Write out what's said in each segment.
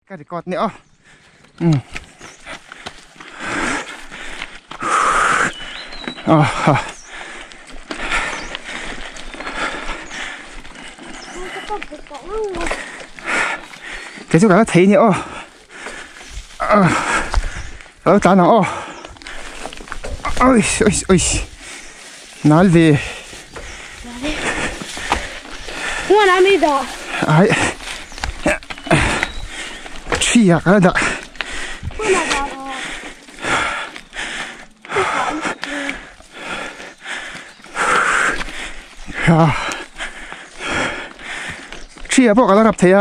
cái cọt nữa cái chỗ đó thấy nữa ta nào ôi ôi ôi nói về mua làm gì đó ai chi à cái đó chi à bộ cái đó đập thấy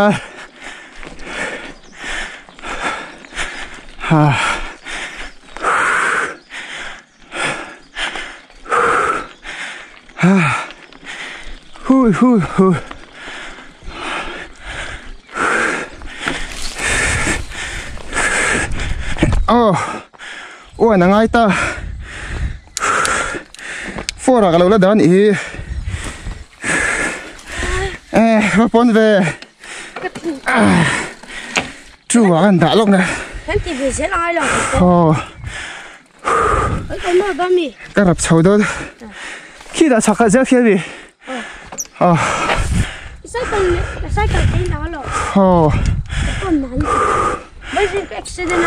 hui hui hui ôi nàng ai ta phô ra cái lâu là đón ý pon về chú ăn đã lúc này hắn chỉ về sẽ ai rồi cái nó bao mi cái đập sầu đó khi đã sạc cái gì khi gì sai cái tên đó rồi con này bây giờ cái accident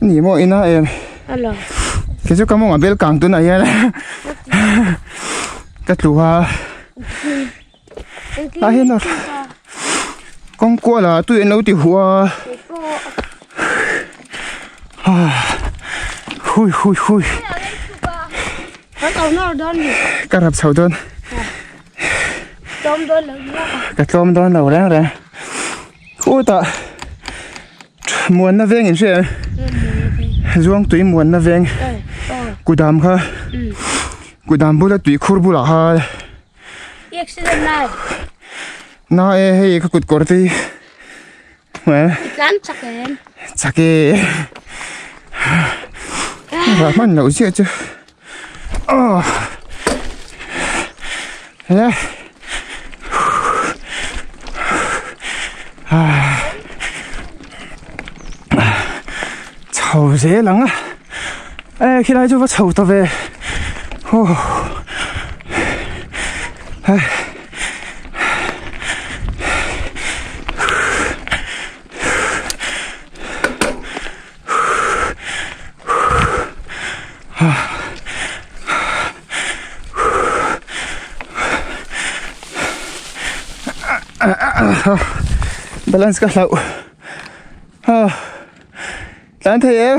nỉ mò ina em alo cái chỗ cắm ngọn bel càng tuần này là cái lúa hiện rồi con cua là tụi nấu tiểu hoa hui hui hui cái đập sầu đơn cái tôm đơn đầu đó rồi ôi ta muốn nó về nhìn xem ruộng tụi muốn nó về cú đam ha cú đam bữa tụi khur bữa là ha accident này nó hay cái cụt cột thì mà chắc cái và mình nấu gì chứ thế chầu dễ lắm á khi này chú bắt chầu tao về balance cái lậu Lan thấy em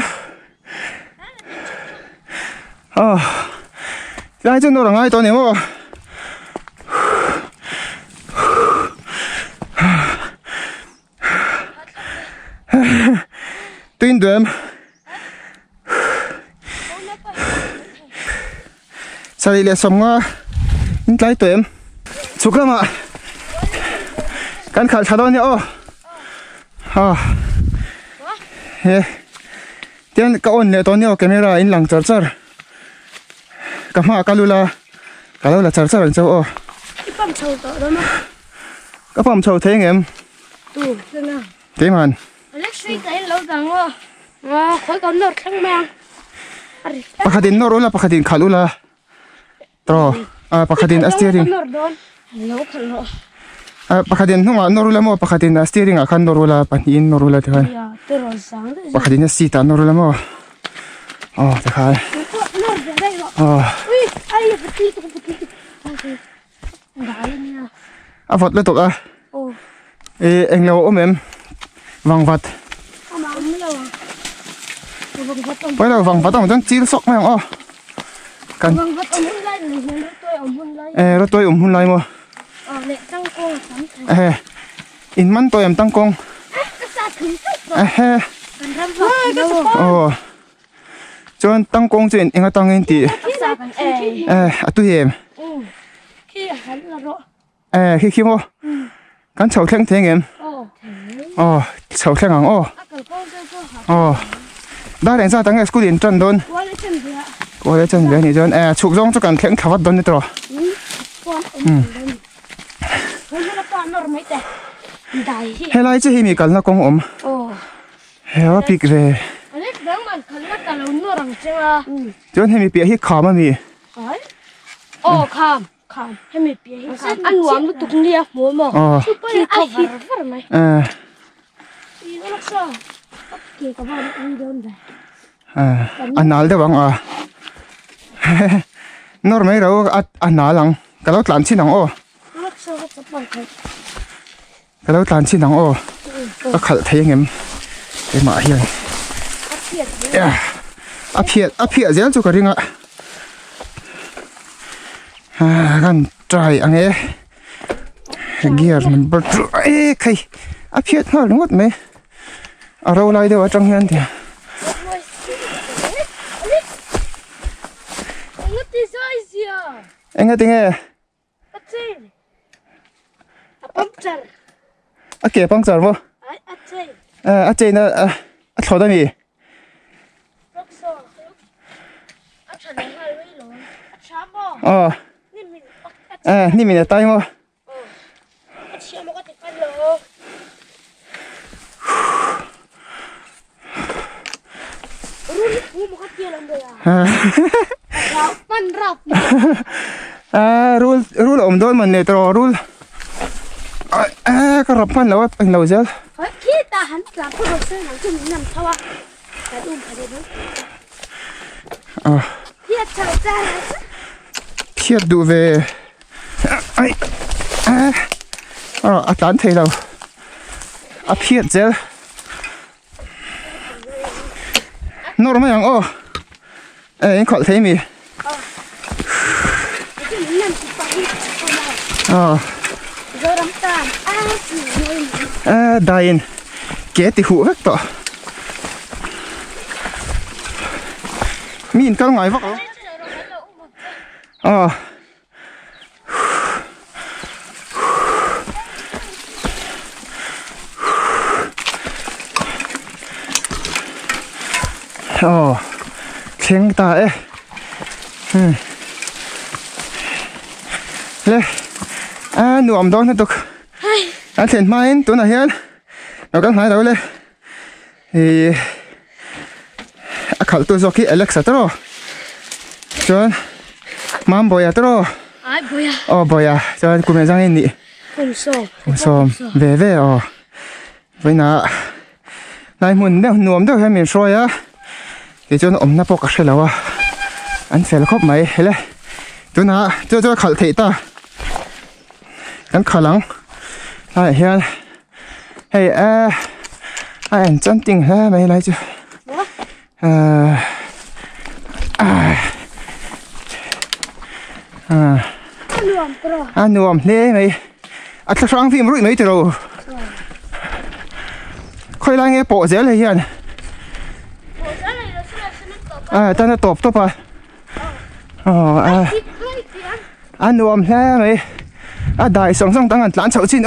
Lan chân đâu là ngay tôi nếu mà tuyên tuyển sao đi lại sống những cái tuyển chúc lắm ạ căn khảo trả đón nhớ tiền cái ôn này tôi nhớ camera in lăng charger cái mà cái là charger anh cháu cái pump sầu đó mà cái pump sầu thế em thế mà electric cái lâu đằng khối con nốt khang mang pakadin noro la pakadin khalu la tro pakadin steering pakadin hunga noro la mo pakadin steering a khan noro la panin noro la thai pakadin seat a noro la mo ta khai ui ai petit a vot le to a anh lâu ôm em vàng vặt bây giờ vàng vặt ông đang chỉ sọc mày không cần rồi tôi hun lại mà in man tôi em tăng công cho anh tăng công chuyện anh tăng anh tí tôi em khi mua cắn chậu khen thế em chậu khen hàng đã đến ra tăng cái school điện trần đôn qua lấy chân về này cho chụp giống cho cần khen khảo vật đôn đấy rồi Hay lại chứ hi mi cần là con ôm. Heo big về. John hi mi bịa hi khom mà mi. Khom. Hay mi bịa hi khom. Ăn uống một tục lia mua mà. Thì cover này. Nó sao? Kì có bao nhiêu đơn vậy? Anh nói đấy bằng nó mấy đâu anh nói rằng cái đó làm chi nóng ô. Cái đó làm chi nóng ô. Nó khẩn thấy em cái mà hiền. Áp hiệt dễ cho cái riêng ạ. Gan trai anh ấy. Gear number 2. Cái áp hiệt nó đúng không mấy? Ở đâu lại đâu ở trong hiền thì. Anh nghe tiếng nghe. Kể băng giờ vô. Trên nó thổi đây mi. Ni mình tay mà. Rule om đôi mình này trò rule. Cái rập pan lâu anh lâu giờ. Khi ta hắn làm cái đồ chơi nào cho mình nằm thao à? Cái đúng cái đấy. Thiệt chào cha. Thiệt đủ về. Tán thấy đâu. Thiệt giờ. Nó mấy thằng anh khỏi thấy mi. Dain kế thì hụt hết tỏ. Mình có ngồi vóc tiếng ta ấy. Lê nuông đó nó được. Anh thèn mai tôi nói hiền. Nó có hai đâu lê. Thì khẩu tôi cho cái Alexa đó. Cho mam boya đó. Ai boya. Boya. Cho cô mẹ giang nị. Không xôm. Về với nà. Này muốn đeo nuông đó hay mình soi á. Thì cho nó ôm nó bọc cái lâu à. Anh sẽ là khóc mấy lê. Tôi nà cho khẩu thị ta. Anh khả năng. Này hiền. Hey anh chân tình ha mày lại chưa? Nuông lê mày. Thật sáng phim rụi mấy từ rồi. Khôi lại nghe bộ dễ là hiền. Ta nó tộp à. Nuông lê mày. Đại song tăng anh lãn chậu chín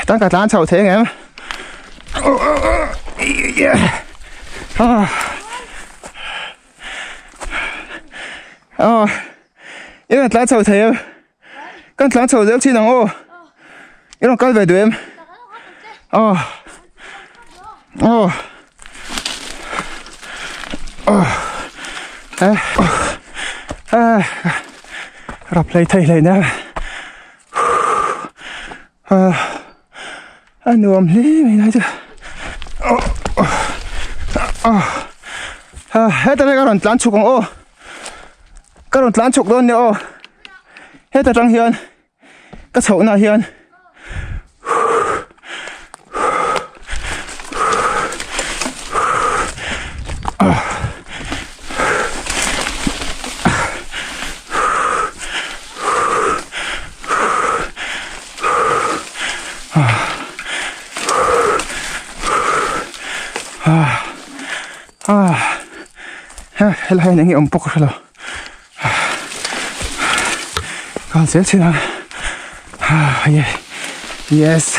tăng cả lãn chậu thế em yên là lãn chậu thế em con lãn chậu dễ chín nào yên là con về đuổi em rập lấy thầy này nè nuông lý mày nói chứ hết tới cái đòn lán chụp con cái đòn lán chụp luôn nữa hết tới trong hiền cái sổ nào hiền hay là những ông bốc rồi còn dễ chứ nào yes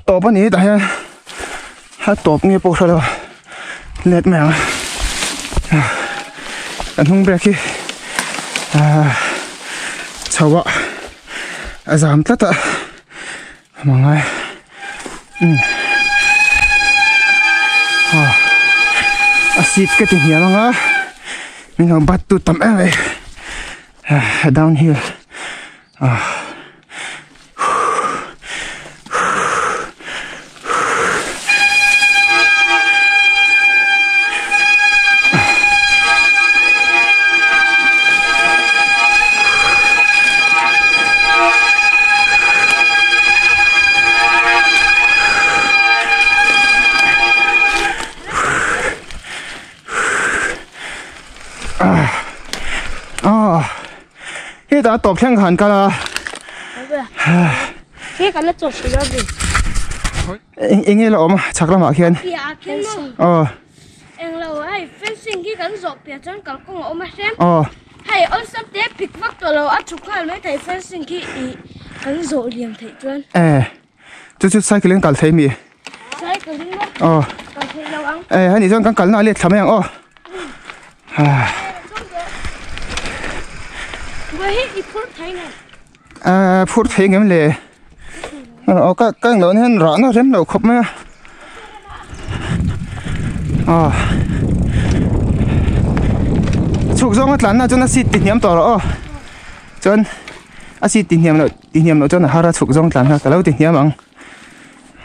tổ bên này đại tổ nghe bốc rồi lết mèo anh không biết chawa azam tata mangai asit ke tin hiam nga min ho bat tu tam ai downhill cái đã tập thiên hành cả là cái cái nó chụp được rồi anh nghe lỗ mà chắc là mà khiên anh lâu hay fencing cái cái chụp bây giờ cái con ông mà xem hay ông sắp đến pick vácตัวเราchụp cái mấy thầy fencing cái chụp liền thầy chuyên chút sai cái lên cả thấy mi sai cái lên đó cái thầy lâu ăn hay你说刚刚那里怎么样phút thấy em lệ cái lớn hơn rõ nó rém đầu khóc mà chụp giống cái lán cho nó xịt tiền nhầm to rồi cho xịt tiền nhầm nó cho nó hara chụp giống lán cái lâu tiền nhầm bằng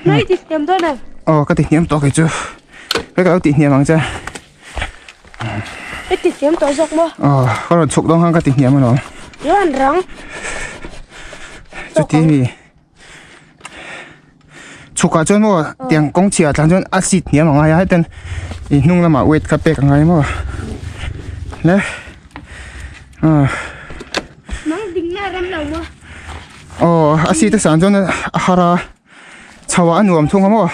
này tiền nhầm đó nè cái tiền nhầm to cái chứ cái lâu tiền nhầm bằng chứ cái tiền nhầm to dọc mà có chụp giống hơn cái tiền nhầm mà nó nó ăn răng chút tí chụp cả cho nó tiền công chia thằng cho axit nhé mà ngay hết tên nung là mà weight cắt bẹt ngay mà đấy mang đinh na ram đầu mà axit cái sản cho nó hara chawa anh nuông thung mà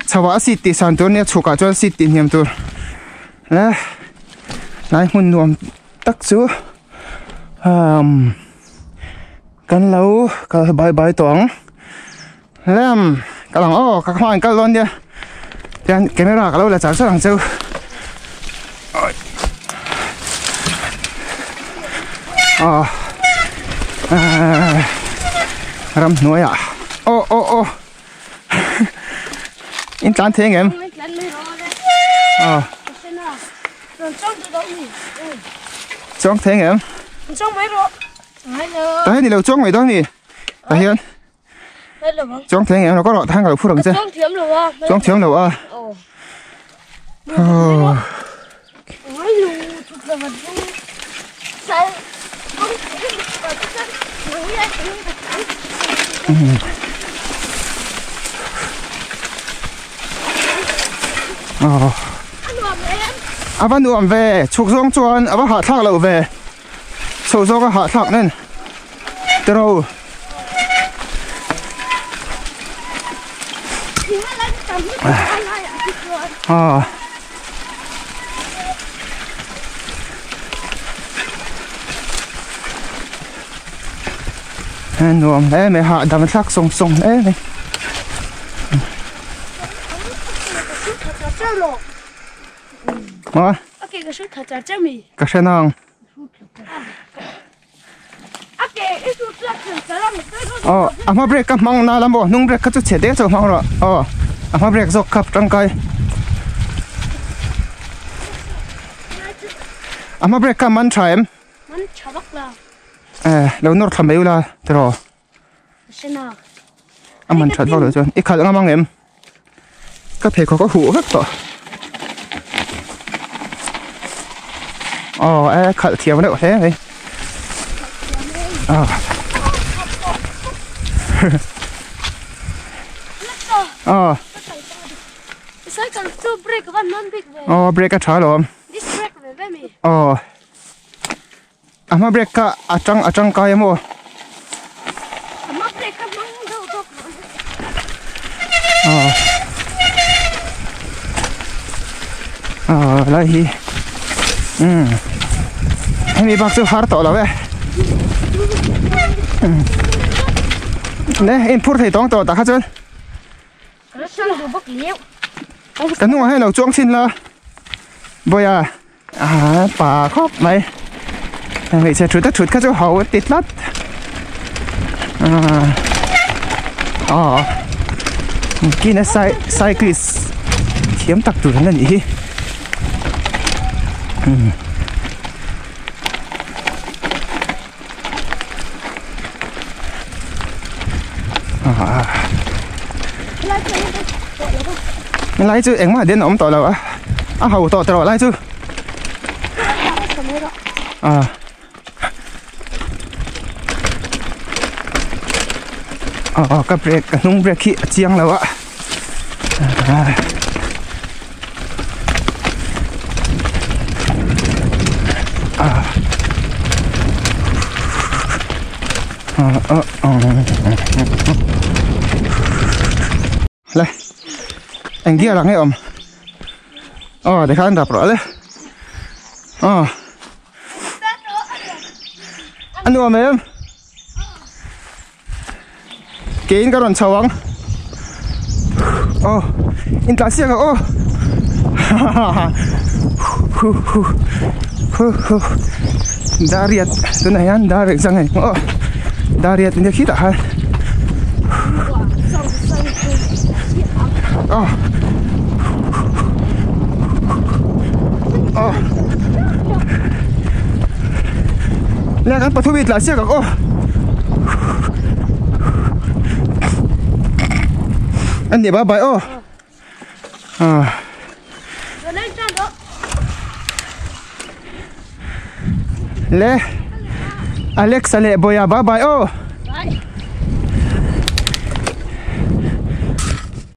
chawa axit thì sản cho nó chụp cả cho axit thì nhầm tôi đấy này muốn nuông tắc chứกันlâu cái bài bài toán làm cái lòng các bạn cái luôn đi cái camera cái lâu là chả sao thằng châu ram nuôi in tán thế em trong thế em trong mấy rồi đấy thì lâu trong mày đó nè tại hiện trong thế em nó có lọ thang ở phụ đằng chứ trong thiếu đâu vẫn nuông về chụp giống chuan vẫn hạ thang lậu về sầu do cái hạ thang nên đâu nuông đấy mày hạ đầm sắc sông sông đấy này mà cái cái sút thật chả mì cái xe nang ama break ka mang na lambo nung break ka chu chede chu mang ro ama break zok khap tang kai ama break ka man thaim man chabak la lo nor tham beu la tro sina aman chat lo chon i khal nga mang em ka phe ko hu hết to khal thiam đâu thế này break cái trái rồi ama break ka achang kai mo lại hi em đi bác sư hard to là vậy nè em phút thì tông to ta hết chưa cái nụ hay là chuông xin là bây giờ bà khóc mày ngày sẽ chuột các chỗ hậu tít lát kia là cyclist thiếm tắc tụi nó nhỉ lấy chứ em mà đến ống tỏi là hậu tỏi tỏi lấy chứ cái break cái nung break khi chiang là vậy này anh kia là nghe ôm để khán đạp rõ đấy anh ôm em kiến cái đoạn sầu in ta xia cả Dariat tu này anh Dariat sang này Dariat ini kita hai lihat kan patubit lah siya kako Andi ba bay le Alex ale boya ba bay